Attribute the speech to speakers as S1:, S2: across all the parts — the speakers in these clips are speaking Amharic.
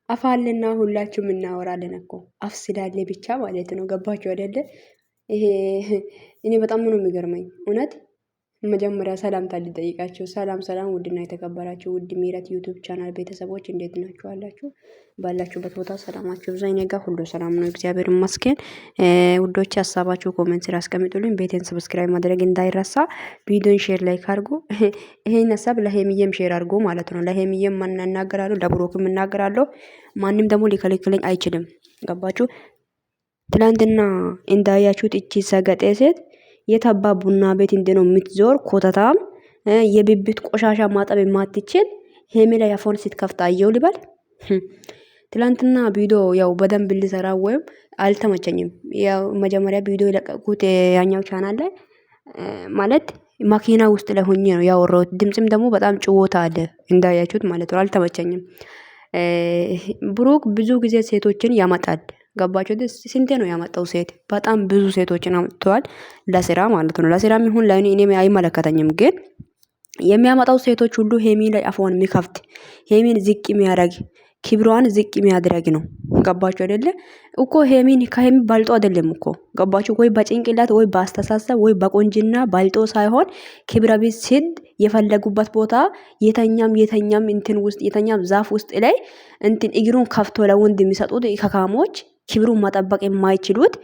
S1: አፋልና ሁላችሁም እናወራለን እኮ አፍ ስላለ ብቻ ማለት ነው። ገባችሁ አይደለ? ይሄ እኔ በጣም ነው የሚገርመኝ እውነት። መጀመሪያ ሰላምታ ልጠይቃችሁ። ሰላም ሰላም፣ ውድና የተከበራችሁ ውድ ምህረት ዩቲዩብ ቻናል ቤተሰቦች እንዴት ናችሁ? አላችሁ ባላችሁበት ቦታ ሰላማችሁ ብዛ። እኔ ጋር ሁሉ ሰላም ነው፣ እግዚአብሔር ይመስገን። ውዶች ሀሳባችሁ ኮሜንት ስራ አስቀምጡልኝ። ቤቴን ሰብስክራይብ ማድረግ እንዳይረሳ፣ ቪዲዮን ሼር ላይክ አድርጉ። ይሄን ሀሳብ ለሄምዬም ሼር አድርጉ ማለት ነው። ለሄምዬም ማን እናገራለሁ፣ ለብሩክም እናገራለሁ። ማንም ደግሞ ሊከለክለኝ አይችልም። ገባችሁ? ትላንትና እንዳያችሁት እቺ ሰገጤ ሴት የተባ ቡና ቤት እንደነው የምትዞር ኮተታም የብብት ቆሻሻ ማጠብ የማትችል ሄሜ ላይ አፎን ስትከፍት አየው ልበል። ትላንትና ቪዲዮ ያው በደንብ ልሰራ ወይም አልተመቸኝም። ያው መጀመሪያ ቪዲዮ የለቀቁት ያኛው ቻናል ላይ ማለት ማኪና ውስጥ ላይ ሆኜ ነው ያወራሁት። ድምጽም ደግሞ በጣም ጭዎታ አለ እንዳያችሁት ማለት ነው። አልተመቸኝም። ብሩክ ብዙ ጊዜ ሴቶችን ያመጣል። ገባችሁ? ስንቴ ነው ያመጣው ሴት? በጣም ብዙ ሴቶችን አምጥተዋል ለስራ ማለት ነው። ለስራም ይሁን ለእኔ እኔ አይመለከተኝም። ግን የሚያመጣው ሴቶች ሁሉ ሄሚ ላይ አፏን የሚከፍት ሄሚን ዝቅ የሚያደርግ ክብሯን ዝቅ የሚያደርግ ነው። ገባችሁ አይደለ? እኮ ሄሚን ከሄሚ ባልጦ አይደለም እኮ ገባችሁ? ወይ በጭንቅላት ወይ በአስተሳሰብ ወይ በቆንጅና ባልጦ ሳይሆን ክብረ ቢስ ሲድ የፈለጉበት ቦታ የተኛም እንትን ውስጥ የተኛም ዛፍ ውስጥ ላይ እንትን እግሩን ከፍቶ ለወንድ የሚሰጡት ከካሞች ክብሩን መጠበቅ የማይችሉት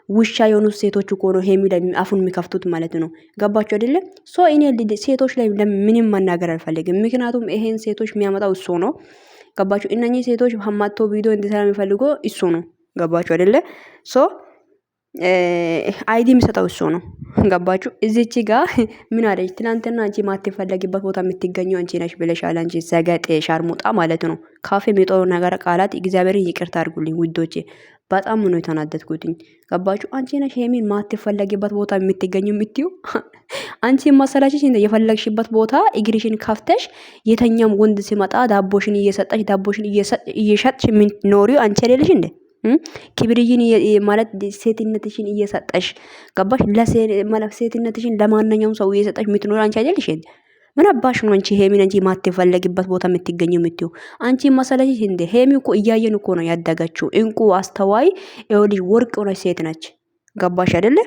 S1: ውሻ የሆኑ ሴቶች እኮ ነው ሄሚ ላይ አፉን የሚከፍቱት ማለት ነው። ገባችሁ አይደለ? ሶ እኔ ሴቶች ላይ ምንም መናገር አልፈልግም። ምክንያቱም ይሄን ሴቶች የሚያመጣው እሱ ነው። ገባችሁ? እነኚህ ሴቶች ሀማቶ ቪዲዮ እንዲሰራ የሚፈልገው እሱ ነው። ገባችሁ አይደለ? ሶ አይዲ የሚሰጠው እሱ ነው። ገባችሁ? እዚች ጋር ምን አለች ትናንትና? አንቺ ማትፈለጊበት ቦታ የምትገኘው አንቺ ነሽ ብለሻል። አንቺ ሰገጤ ሻርሙጣ ማለት ነው። ካፌ የሚጠሩ ነገር ቃላት እግዚአብሔር ይቅርታ አድርጉልኝ ውዶቼ፣ በጣም ነው የተናደድኩትኝ። ገባችሁ? አንቺ ነሽ ሄሚን ማትፈለጊበት ቦታ የምትገኘው የምትዩ አንቺ ማሰላችሽ እንደ የፈለግሽበት ቦታ እግርሽን ከፍተሽ የተኛም ወንድ ሲመጣ ዳቦሽን እየሰጠሽ ዳቦሽን እየሸጥሽ ምን ኖሪው አንቺ አይደለሽ እንዴ? ክብርይን ማለት ሴትነትሽን እየሰጠሽ ገባሽ? ሴትነትሽን ለማንኛውም ሰው እየሰጠሽ የምትኖር አንቺ አይደልሽ? ምን አባሽ ነው አንቺ ሄሚን አንቺ ማትፈለጊበት ቦታ የምትገኘው የምትዩ አንቺ መሰለሽ እንዴ? ሄሚ እኮ እያየን እኮ ነው ያደገችው። እንቁ አስተዋይ ልጅ ወርቅ ሆነች ሴት ነች። ገባሽ አይደለ?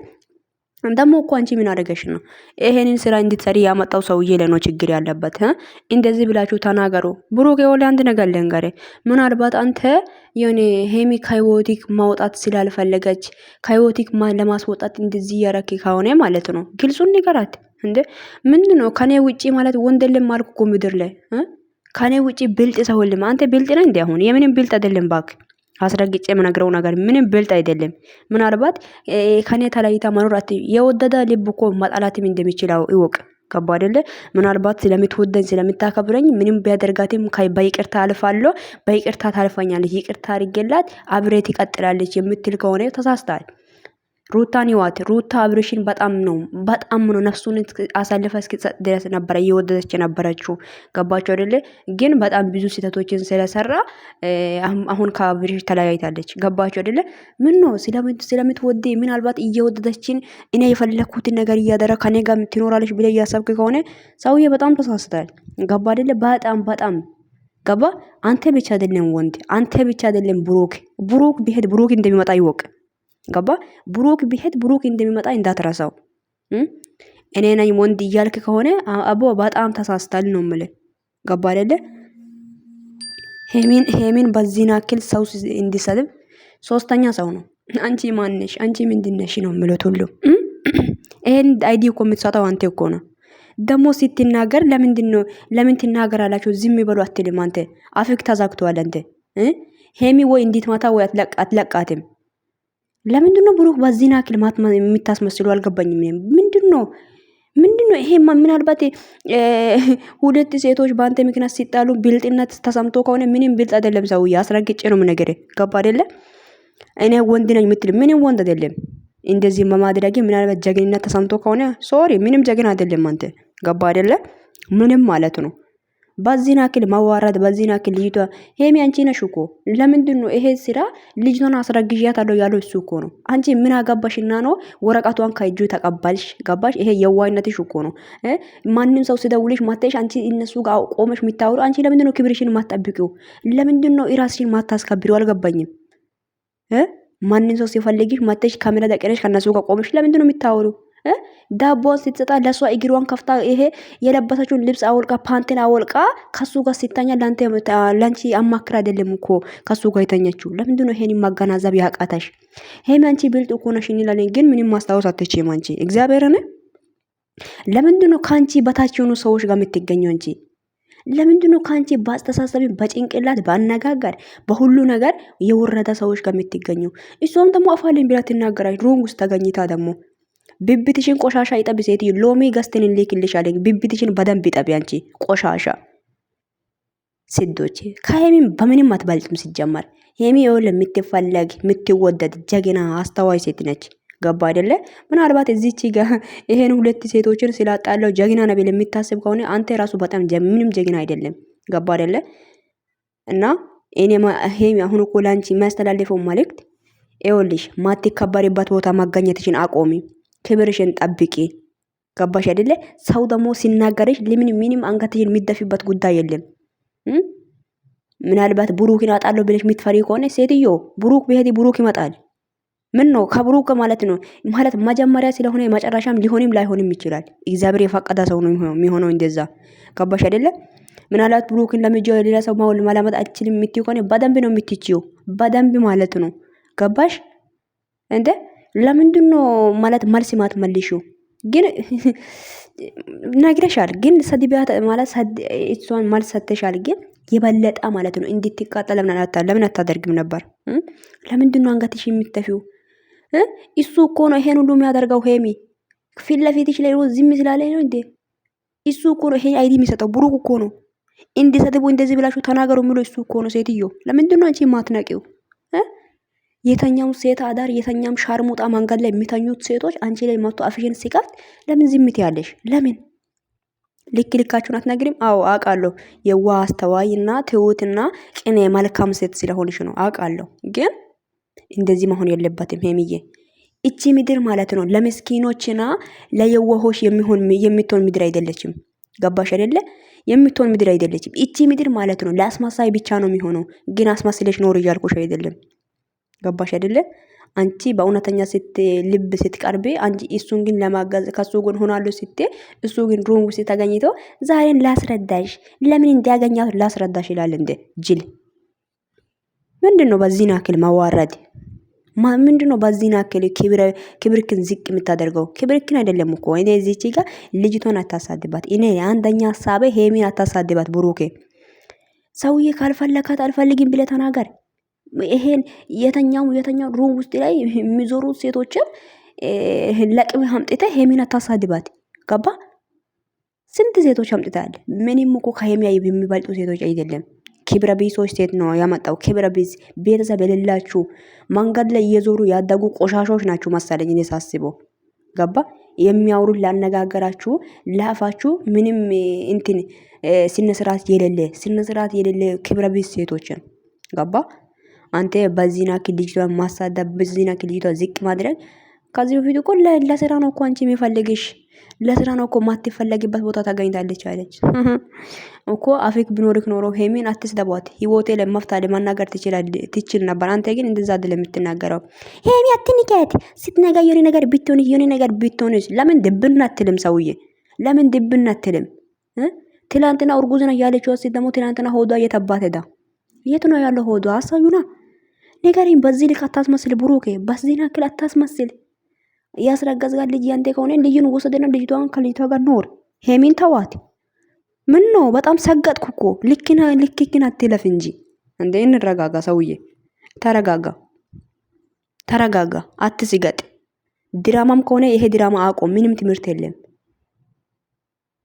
S1: ደግሞ እኮ አንቺ ምን አደረገሽ ነው ይሄንን ስራ እንድትሰሪ ያመጣው ሰውዬ ላይ ነው ችግር ያለበት። እንደዚህ ብላችሁ ተናገሩ። ብሩክ የወለ አንድ ነገር ልንገር፣ ምናልባት አንተ የኔ ሄሚ ከህይወቲክ ማውጣት ስላልፈለገች ከህይወቲክ ለማስወጣት እንደዚህ ያረክ ከሆነ ማለት ነው ግልጹን ንገራት። እንዴ ምንድን ነው ከኔ ውጪ ማለት ወንደልም ማልኩ እኮ ምድር ላይ ከኔ ውጪ ብልጥ ሰው የለም። አንተ ብልጥ ነህ እንዴ? አሁን የምንም ብልጥ አይደለም ባክ። አስረግጬ የምነግረው ነገር ምንም ብልጥ አይደለም። ምናልባት ከኔ ተለይታ መኖር የወደደ ልብ እኮ መጣላትም እንደሚችል ይወቅ። ገባ አይደለ? ምናልባት ስለምትወደኝ ስለምታከብረኝ ምንም ቢያደርጋትም በይቅርታ አልፋለሁ፣ በይቅርታ ታልፈኛለች፣ ይቅርታ አድርጌላት አብሬት ይቀጥላለች የምትል ከሆነ ተሳስተሃል። ሩታን ይዋት። ሩታ አብርሽን በጣም ነው ነፍሱን አሳልፈ እስክትሰጥ ድረስ ነበረ እየወደደች የነበረችው። ገባችሁ አይደለ? ግን በጣም ብዙ ስህተቶችን ስለሰራ አሁን ከአብርሽ ተለያይታለች። ገባችሁ አይደለ? ምን ነው ስለምትወደ ምናልባት እየወደደችን እኔ የፈለኩትን ነገር እያደረ ከኔ ጋር ትኖራለች ብለ እያሰብክ ከሆነ ሰውዬ በጣም ተሳስታል። ገባ አይደለ? በጣም ገባ። አንተ ብቻ አይደለም ወንድ፣ አንተ ብቻ አይደለም ብሩክ ቢሄድ ብሩክ እንደሚመጣ ይወቅ። ገባ? ብሩክ ቢሄድ ብሩክ እንደሚመጣ እንዳትረሳው። እኔ ነኝ ወንድ እያልክ ከሆነ አቦ በጣም ተሳስታል ነው የምልህ። ገባ አይደለ? ሄሚን በዚህን ያክል ሰው እንዲሰድብ ሶስተኛ ሰው ነው። አንቺ ማንሽ? አንቺ ምንድነሽ ነው የምሉት ሁሉ። ይሄን አይዲ እኮ የምትሰጠው አንተ እኮ ነው። ደግሞ ስትናገር ለምን ትናገራላችሁ? ዝም ይበሉ አትልም አንተ? አፍክ ተዛግቷል አንተ። ሄሚ ወይ እንድትመታ ወይ አትለቃትም። ለምንድነው ብሩክ በዚህን ያክል የምታስመስሉ? አልገባኝም። ምንድነው ይሄ? ምናልባት ሁለት ሴቶች በአንተ ምክንያት ሲጣሉ ብልጥነት ተሰምቶ ከሆነ ምንም ብልጥ አይደለም ሰውዬ። አስረግጬ ነው የምነግርህ። ገባ አይደለ? እኔ ወንድ ነኝ የምትል ምንም ወንድ አይደለም። እንደዚህ በማድረግ ምናልባት ጀግንነት ተሰምቶ ከሆነ ሶሪ፣ ምንም ጀግና አይደለም አንተ። ገባ አይደለ? ምንም ማለት ነው። በዚህን ያክል ማዋራት፣ በዚህን ያክል ልጅቷ ሄሚ አንቺ ነሽ እኮ። ለምንድን ነው ይሄ ስራ ልጅቷን አስረግዣታለሁ ያለው እሱ እኮ ነው። አንቺ ምን አገባሽና ነው ወረቀቷን ከእጁ ተቀባልሽ? ገባሽ? ይሄ የዋይነትሽ እኮ ነው። ማንም ሰው ሲደውልሽ ማተሽ አንቺ እነሱ ጋር ቆመሽ የሚታወሩ አንቺ ለምንድን ነው ክብርሽን ማትጠብቂው? ለምንድን ነው ራስሽን ማታስከብሪው? አልገባኝም። ማንም ሰው ሲፈልግሽ ማተሽ ካሜራ ደቀነሽ ከነሱ ጋር ቆመሽ ለምንድን ነው የሚታወሩ? ዳቦን ስትሰጣ ለሷ እግሯን ከፍታ ይሄ የለበሰችውን ልብስ አወልቃ ፓንትን አወልቃ ከሱ ጋር ሲተኛ ላንቺ አማክር አይደለም እኮ ከሱ ጋር የተኘችው። ለምንድን ነው ይሄን ማገናዘብ ያቃተሽ? ሄሚ አንቺ ብልጥ እኮ ነሽ እንላለን፣ ግን ምንም ማስታወስ አትችይም አንቺ። እግዚአብሔርን ለምንድን ነው ካንቺ በታች የሆኑ ሰዎች ጋር የምትገኘው አንቺ? ለምንድን ነው ካንቺ በአስተሳሰብ በጭንቅላት በአነጋገር በሁሉ ነገር የወረደ ሰዎች ጋር የምትገኘው? እሷም ደግሞ አፋልኝ ብላ ትናገራለች። ሮንግ ውስጥ ተገኝታ ደግሞ ብብትሽን ቆሻሻ ይጠብ ሴትዮ፣ ሎሚ ገዝተን እንልክልሻለን። ብብትሽን በደንብ ይጠብ አንቺ ቆሻሻ። ስዶቼ ከሄሚም በምንም አትበልጥም ሲጀመር። ሄሚ ይኸውልህ የምትፈለግ የምትወደድ ጀግና አስተዋይ ሴት ነች። ገባ አይደለ? ምናልባት እዚች ጋር ይሄን ሁለት ሴቶችን ስላጣለው ጀግና ነው ብለህ የምታስብ ከሆነ አንተ ራሱ በጣም ምንም ጀግና አይደለም። ገባ አይደለ? እና እኔ ሄሚ አሁን እኮ ላንቺ የሚያስተላልፈው መልእክት ይኸውልሽ ማትከበሪበት ቦታ ማገኘትሽን አቆሚ። ክብርሽን ጠብቂ። ገባሽ አይደለ? ሰው ደግሞ ሲናገርሽ ለምን ምንም አንገትሽን የሚደፊበት ጉዳይ የለም። ምናልባት ብሩክን አጣለው ብለሽ የምትፈሪ ከሆነ ሴትዮ ብሩክ ቢሄድ ብሩክ ይመጣል። ምን ነው ከብሩክ ማለት ነው ማለት መጀመሪያ ስለሆነ መጨረሻም ሊሆንም ላይሆንም ይችላል። እግዚአብሔር የፈቀደ ሰው ነው የሚሆነው እንደዛ። ገባሽ አይደለ? ምናልባት ብሩክን ለምጆ ሌላ ሰው ማውል ማላመጥ አትችልም የምትይው ከሆነ በደንብ ነው የምትችይው። በደንብ ማለት ነው። ገባሽ እንዴ? ለምንድን ነው ማለት መልስ ማትመልሺው? ግን ነግረሻል። ግን ሰድቢያት ማለት እሷን መልስ ሰጥተሻል። ግን የበለጠ ማለት ነው እንድትቃጠል ለምን አታደርግም ነበር? ለምንድን ነው አንገትሽ የምትተፊው? እሱ እኮ ነው ይሄን ሁሉ የሚያደርገው። ሄሚ ፊት ለፊትሽ ላይ ዝም ስላለ ነው እንዴ? እሱ እኮ ነው ይሄን አይዲ የሚሰጠው። ብሩክ እኮ ነው እንዲሰድቡ እንደዚህ ብላችሁ ተናገሩ የሚለው እሱ እኮ ነው። ሴትዮ ለምንድን ነው አንቺ ማትነቂው? የተኛው ሴት አዳር የተኛም ሻርሙጣ መንገድ ላይ የሚተኙት ሴቶች አንቺ ላይ መጥቶ አፍሽን ሲከፍት ለምን ዝም ትያለሽ? ለምን ልክ ልካችሁን አትነግሪም? አዎ አውቃለሁ። የዋ አስተዋይና ትሁትና ቅኔ መልካም ሴት ስለሆንሽ ነው አውቃለሁ። ግን እንደዚህ መሆን የለበትም ሄሚዬ። እቺ ምድር ማለት ነው ለምስኪኖችና ለየዋሆች የምትሆን ምድር አይደለችም። ገባሽ አይደለ? የምትሆን ምድር አይደለችም። እቺ ምድር ማለት ነው ለአስመሳይ ብቻ ነው የሚሆነው። ግን አስመስለሽ ኖር እያልኩሽ አይደለም። ገባሽ አይደለ? አንቺ በእውነተኛ ልብ ስትቀርቢ አንቺ እሱን ግን ለማገዝ ከሱ ጎን ሆናለሁ ስትይ እሱ ግን ሮንግ ውስጥ ተገኝቶ ዛሬን ላስረዳሽ ለምን እንዲያገኛት ላስረዳሽ ይላል። እንደ ጅል ምንድነው በዚህ ናክል ማዋረድ? ምንድነው በዚህ ናክል ክብርክን ዝቅ የምታደርገው? ክብርክን አይደለም እኮ እኔ እዚች ጋር ልጅቷን አታሳድባት። እኔ አንደኛ ሐሳቤ ሄሚን አታሳድባት። ብሩኬ ሰውዬ ካልፈለካት አልፈልግም ብለህ ተናገር። ይሄን የተኛው ሩም ውስጥ ላይ የሚዞሩት ሴቶችን ለቅም አምጥተ ሄሚን አታሳድባት። ገባ? ስንት ሴቶች አምጥታል። ምንም እኮ ከሄሚ የሚበልጡ ሴቶች አይደለም። ክብረ ቢሶች ሴት ነው ያመጣው። ክብረ ቢስ ቤተሰብ የሌላችሁ መንገድ ላይ እየዞሩ ያደጉ ቆሻሾች ናችሁ መሰለኝ እኔ ሳስበው። ገባ? የሚያወሩት ላነጋገራችሁ ላፋችሁ ምንም እንትን ስነስርዓት የሌለ ክብረ ቢስ ሴቶችን ገባ? አንተ በዚህ ናክል ልጅቷን ማሳደብ፣ በዚህ ናክል ልጅቷን ዝቅ ማድረግ። ከዚህ በፊት እኮ ለስራ ነው እኮ አንቺ የሚፈልግሽ፣ ለስራ ነው እኮ ማትፈለግበት ቦታ ታገኝታለች አለች እኮ። አፍክ ቢኖርክ ኖሮ ሄሚን አትስደቧት። ህይወቴ ለመፍታ ለማናገር ትችል ነበር። አንተ ግን እንደዛ አይደለም የምትናገረው። ሄሚ አትንከት። ስትነጋ የሆነ ነገር ብትሆንስ ለምን ድብን አትልም? ሰውዬ ለምን ድብን አትልም? ትላንትና እርጉዝ ነው ያለችው ሴት ደግሞ ትላንትና ሆዷ እየተባት ሄዳ የት ነው ያለው ሆዷ? አሳዩና ነገሪን። በዚህ ልክ አታስመስል ብሩኬ፣ በዚህ ልክ አታስመስል። ያስረገዝጋ ልጅ ያንተ ከሆነ ልጅን ወሰደና ልጅቷን ከልጅቷ ጋር ኖር። ሄሚን ተዋት። ምን ነው በጣም ሰገጥኩ እኮ። ልክክን አትለፍ እንጂ እንዴ። እንረጋጋ ሰውዬ፣ ተረጋጋ፣ አትስገጥ። ድራማም ከሆነ ይሄ ድራማ አቆም። ምንም ትምህርት የለም።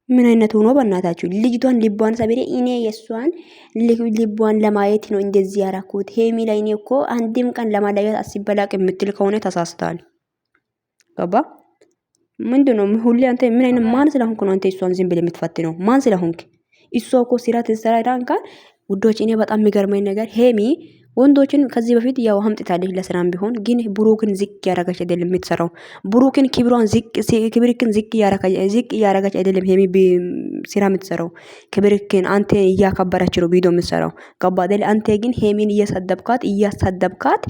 S1: ምን አይነት ሆኖ በእናታችሁ ልጅቷን ልቧን ሰብሬ እኔ የሷን ልቧን ለማየት ነው እንደዚህ ያራኩት። ሄሚ ላይ እኔ እኮ አንድም ቀን ለማለያየት አስበላቅ የምትል ከሆነ ተሳስተዋል። ገባ? ምንድነው ሁሌ አንተ ምን አይነት ማን ስለሆንክ ነው አንተ እሷን ዝም ብለህ የምትፈትነው? ማን ስለሆንክ? እሷ እኮ ስራ ትሰራ ዳንካ ውዶች። እኔ በጣም የሚገርመኝ ነገር ሄሚ ወንዶችን ከዚህ በፊት ያው ሀምጥታለች ለስራም ቢሆን ግን ብሩክን ዝቅ ያረጋች አይደለም የምትሰራው። ብሩክን ክብሯን ክብርክን ዝቅ ያረጋች አይደለም ሄሚ ስራ የምትሰራው። ክብርክን አንተ እያከበረች ነው ቪዲዮ የምትሰራው። ገባ አይደል? አንተ ግን ሄሚን እያሳደብካት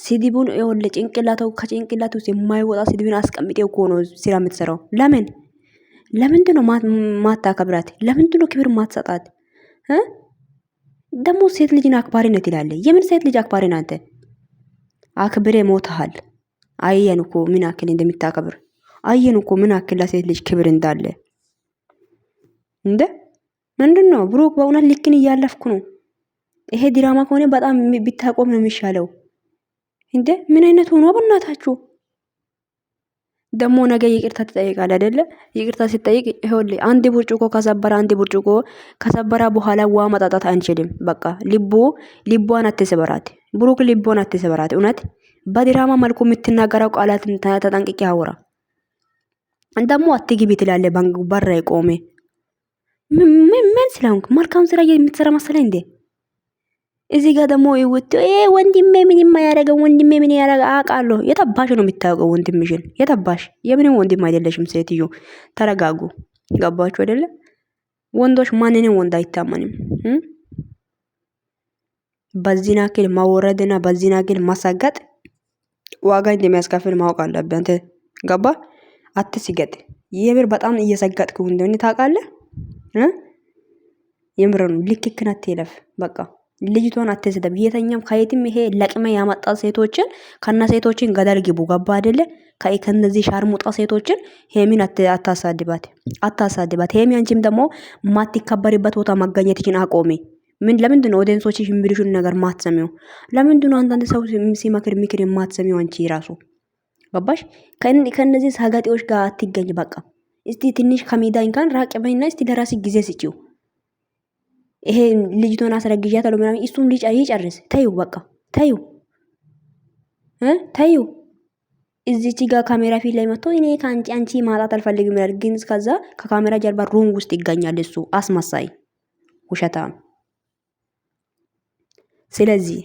S1: ስድቡን ይወለ ጭንቅላታው ከጭንቅላቱ ውስጥ የማይወጣ ስድቡን አስቀምጤው እኮ ነው ስራ የምትሰራው። ለምንድነው ማታከብራት? ለምንድነው ክብር ማትሰጣት? ደግሞ ሴት ልጅን አክባሪነት ይላል። የምን ሴት ልጅ አክባሪ ናንተ? አክብሬ ሞተሃል። አየን እኮ ምን አክል እንደምታከብር አየን እኮ ምን አክል ለሴት ልጅ ክብር እንዳለ። ምንድነው ብሩክ? በእውነት ልክን እያለፍኩ ነው። ይሄ ድራማ ከሆነ በጣም ቢታቆም ነው የሚሻለው። ምን አይነት ሆኖ በእናታችሁ ደግሞ ነገ ይቅርታ ትጠይቃለህ አይደለ? ይቅርታ ሲጠይቅ ይኸውልህ አንድ ብርጭቆ ከሰበራ በኋላ ውሃ መጣጣት አንችልም። በቃ ልቧን አትስበራት ብሩክ፣ ልቧን አትስበራት። እውነት በድራማ መልኩ የምትናገረው ቃላትን ተጠንቅቄ አውራ። ደግሞ አትግቢ ትላለህ በር ቆሜ። ምን ስለሆንክ መልካም ስራ የምትሰራ መሰለኝ እንዴ? እዚህ ጋር ደግሞ ይወጥ ወንድሜ ምን የማያደርገው ወንድሜ ምን ያደርጋ አውቃለሁ። የታባሽ ነው የምታውቀው ወንድምሽን? የታባሽ የምንም ወንድም አይደለሽም። ሴትዮ ተረጋጉ። ገባችሁ አይደለ? ወንዶች ማንንም ወንድ አይታመንም። በዚህ ናክል ማወረድና በዚህ ናክል ማሳጋጥ ዋጋ እንደሚያስከፍል ማወቅ አለብህ አንተ። ገባ? አትስገጥ። የምር በጣም እየሰጋጥክ እንደሆነ ታውቃለህ። የምር ነው። ልክክን አትለፍ በቃ። ልጅቷን አትስደብ። የተኛም ከየትም ይሄ ለቅመ ያመጣ ሴቶችን ከና ሴቶችን ገደል ግቡ። ገባ አይደለ? ከነዚህ ሻርሙጣ ሴቶችን ሄሚን አታሳድባት። ሄሚ አንቺም ደግሞ ማትከበሪበት ቦታ መገኘትሽን አቆሚ። ለምንድን ነው ኦዲየንሶችሽ የሚሉሽን ነገር ማትሰሚው? ለምንድን ነው አንዳንድ ሰው ሲመክር ምክር የማትሰሚው? አንቺ ራሱ ገባሽ? ከነዚህ ሰጋጤዎች ጋር አትገኝ። በቃ እስቲ ትንሽ ከሜዳ እንኳን ራቅ በይና እስቲ ለራሲ ጊዜ ስጪው። ይሄ ልጅቶን አስረግዣታለሁ ምናምን እሱም ይጨርስ። ተይው በቃ ተይው። እዚች ጋር ካሜራ ፊት ላይ መጥቶ እኔ አንቺ ማጣት አልፈልግም ይላል። ግን ከዛ ከካሜራ ጀርባ ሩም ውስጥ ይገኛል እሱ አስመሳይ ውሸታም። ስለዚህ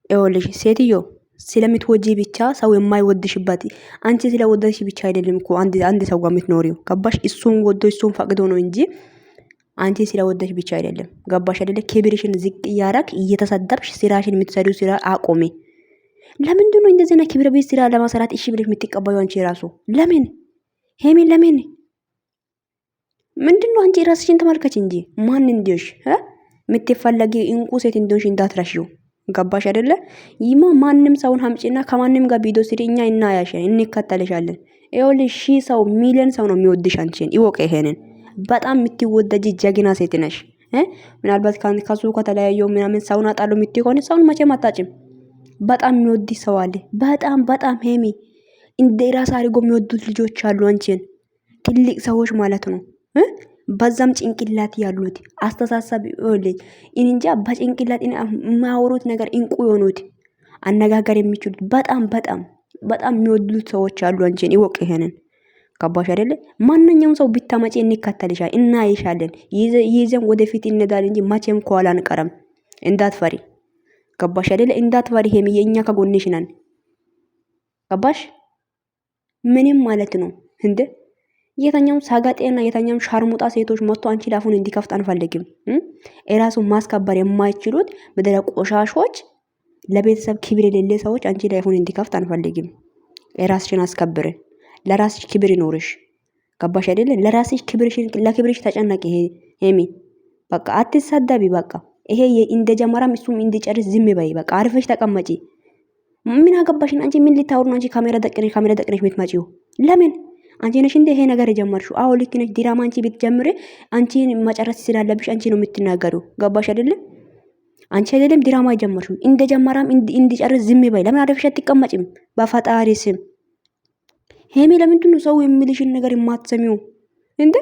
S1: ይኸውልሽ ሴትዮ ስለምትወጂ ብቻ ሰው የማይወድሽበት አንቺ ስለወደድሽ ብቻ አይደለም እኮ አንድ ሰው ጋር የምትኖሪው። ገባሽ? እሱን ወዶ እሱን ፈቅዶ ነው እንጂ አንቺ ስለወደድሽ ብቻ አይደለም። ገባሽ አይደለ? ክብርሽን ዝቅ እያረክ እየተሰደብሽ ስራሽን የምትሰሪው ስራ አቆሜ። ለምንድን ነው እንደዚህ ነው ክብረ ቤት ስራ ለማሰራት እሺ ብለሽ የምትቀበዩ? አንቺ ራሱ ለምን ሄሜን ለምን ምንድነው? አንቺ ራስሽን ተመልከች እንጂ ማን እንዲሽ የምትፈለጊ እንቁ ሴት እንደሆንሽ እንዳትረሺው። ገባሽ አይደለ? ይማ ማንም ሰውን ሀምጪና ከማንም ጋር ቪዲዮ ስሪ፣ እኛ እናያሽን እንከተልሻለን። ይኸውልሽ ሰው ሚሊዮን ሰው ነው የሚወድሽ አንቺን። ይወቀ ይሄንን በጣም የምትወደጂ ጀግና ሴት ነሽ። ምናልባት ከሱ ከተለያየው ምናምን ሰውን አጣለው የምትይ ከሆነ ሰውን መቼም አታጭም። በጣም የሚወድ ሰው አለ። በጣም ሄሚ እንደ ራስ አድርጎ የሚወዱት ልጆች አሉ አንቺን፣ ትልቅ ሰዎች ማለት ነው። በዛም ጭንቅላት ያሉት አስተሳሰብ ልጅ እንጃ በጭንቅላት የማያወሩት ነገር እንቁ የሆኑት አነጋገር የሚችሉት በጣም የሚወዱት ሰዎች አሉ አንቺን። ይወቅ ይሄንን። ገባሽ አይደለ? ማንኛውም ሰው ቢታመጪ እንከተልሻለን፣ እናይሻለን፣ ይዘን ወደፊት እንሄዳለን እንጂ መቼም ከኋላ አንቀርም። እንዳትፈሪ። ገባሽ አይደለ? እንዳትፈሪ ሄሚ፣ የኛ ከጎንሽ ነን። ገባሽ? ምንም ማለት ነው እንዴ? የተኛም ሳጋጤና የተኛም ሻርሙጣ ሴቶች መጥቶ አንቺ ላፉን እንዲከፍት አንፈልግም። እራሱን ማስከበር የማይችሉት ምድረ ቆሻሾች፣ ለቤተሰብ ክብር የሌለ ሰዎች አንቺ ላፉን እንዲከፍት አንፈልግም። እራስሽን አስከብር። ለራስሽ ክብር ይኖርሽ። ገባሽ አይደለ? ለራስሽ ክብርሽን ለክብርሽ ተጨነቂ ሄሚ። በቃ አትሰደቢ። በቃ ይሄ እንደጀመረም እሱም እንዲጨርስ ዝም በይ። በቃ አርፈሽ ተቀመጪ። ምን አገባሽን አንቺ? ምን ልታወሩ ነው አንቺ? ካሜራ ደቅነሽ የምትመጪው ለምን? አንቺ ነሽ እንደ ይሄ ነገር የጀመርሽው። አዎ ልክ ነሽ። ድራማ አንቺ ብትጀምሪ አንቺን መጨረስ ስላለብሽ አንቺ ነው የምትናገሩ። ገባሽ አይደለ? አንቺ አይደለም ድራማ የጀመርሽው። እንደጀመረም እንዲጨርስ ዝም በይ። ለምን አርፈሽ አትቀመጪም? በፈጣሪ ስም ሄሚ፣ ለምንድን ነው ሰው የሚልሽን ነገር የማትሰሚው እንዴ?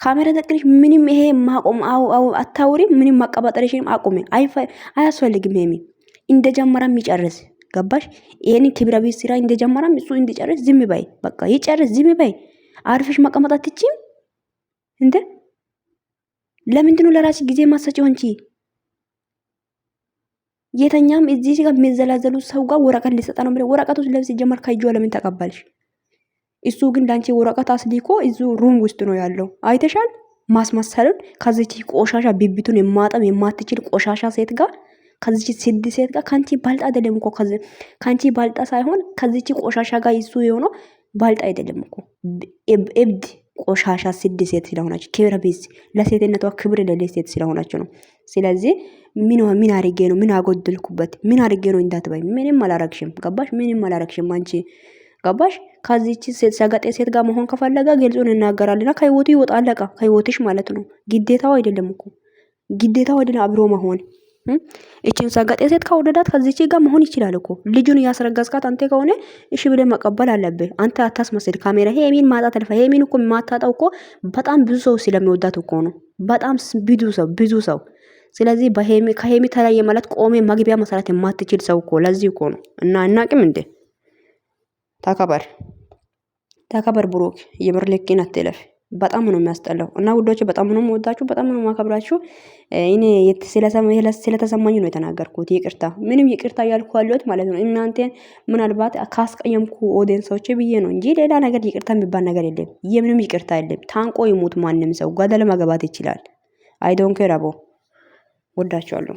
S1: ካሜራ ደቅነሽ ምንም ይሄ ማቆም አታውሪ። ምንም ማቀባጠርሽን አቁሚ። አያስፈልግም ሄሚ። እንደጀመረም ይጨርስ። ገባሽ? ይሄን ክብረ ቤት ስራ እንደጀመረም እሱ እንዲጨርስ ዝም በይ። በቃ ይጨርስ፣ ዝም በይ። አርፈሽ መቀመጥ አትችይም እንዴ? ለምንድነው ለራሲ ጊዜ ማሰጪው አንቺ? የተኛም እዚህ ጋር የሚዘላዘሉ ሰው ጋር ወረቀት ሊሰጣ ነው ብለ ወረቀቱ ለብስ ጀመር ከእጇ ለምን ተቀበልሽ? እሱ ግን ላንቺ ወረቀት አስሊኮ እዙ ሩም ውስጥ ነው ያለው። አይተሻል ማስመሰልን። ከዚች ቆሻሻ ቢቢቱን የማጠብ የማትችል ቆሻሻ ሴት ጋር ከዚች ስድ ሴት ጋር ካንቺ ባልጣ አይደለም እኮ ካንቺ ባልጣ ሳይሆን ከዚች ቆሻሻ ጋር እሱ የሆነው ባልጣ አይደለም እኮ እብድ ቆሻሻ ስድ ሴት ስለሆነች ክብረ ቢስ ለሴትነቷ ክብር ለሌለ ሴት ስለሆነች ነው። ስለዚህ ምን አርጌ ነው ምን አጎደልኩበት ምን አርጌ ነው እንዳትበይ። ምንም አላረግሽም። ገባሽ? ምንም አላረግሽም አንቺ ገባሽ? ከዚህች ሴት ሰገጤ ሴት ጋር መሆን ከፈለገ ግልጹን እናገራልና ከህይወቱ ይወጣ። አለቃ ከህይወትሽ ማለት ነው። ግዴታው አይደለም እኮ ግዴታው አይደለም አብሮ መሆን። እቺን ሰገጤ ሴት ከወደዳት ከዚህች ጋር መሆን ይችላል እኮ። ልጁን ያስረጋዝካት አንተ ከሆነ እሺ ብለህ መቀበል አለብህ። አንተ አታስመስል። ካሜራ ሄሚን ማጣት አልፋ ሄሚን እኮ ማታጣው እኮ በጣም ብዙ ሰው ስለሚወዳት እኮ ነው። በጣም ብዙ ሰው ስለዚህ ከሄሚ ተለየ ማለት ቆሜ መግቢያ መሰረት የማትችል ሰው እኮ ለዚህ እኮ ነው። እና እናቅም እንዴ ተከበር ተከበር ብሩክ፣ የምር ልክህን አትለፍ። በጣም ነው የሚያስጠላው። እና ውዶች በጣም ነው የምወዳችሁ፣ በጣም ነው የማከብራችሁ። እኔ ስለተሰማኝ ነው የተናገርኩት። ይቅርታ ምንም ይቅርታ እያልኩ ያለሁት ማለት ነው እናንተን ምናልባት ካስቀየምኩ ኦዲየንሶች ብዬ ነው እንጂ ሌላ ነገር ይቅርታ የሚባል ነገር የለም። የምንም ይቅርታ የለም። ታንቆ ይሙት ማንም ሰው ገደል መግባት ይችላል። አይ ዶንት ኬር አቦ። ወዳችኋለሁ።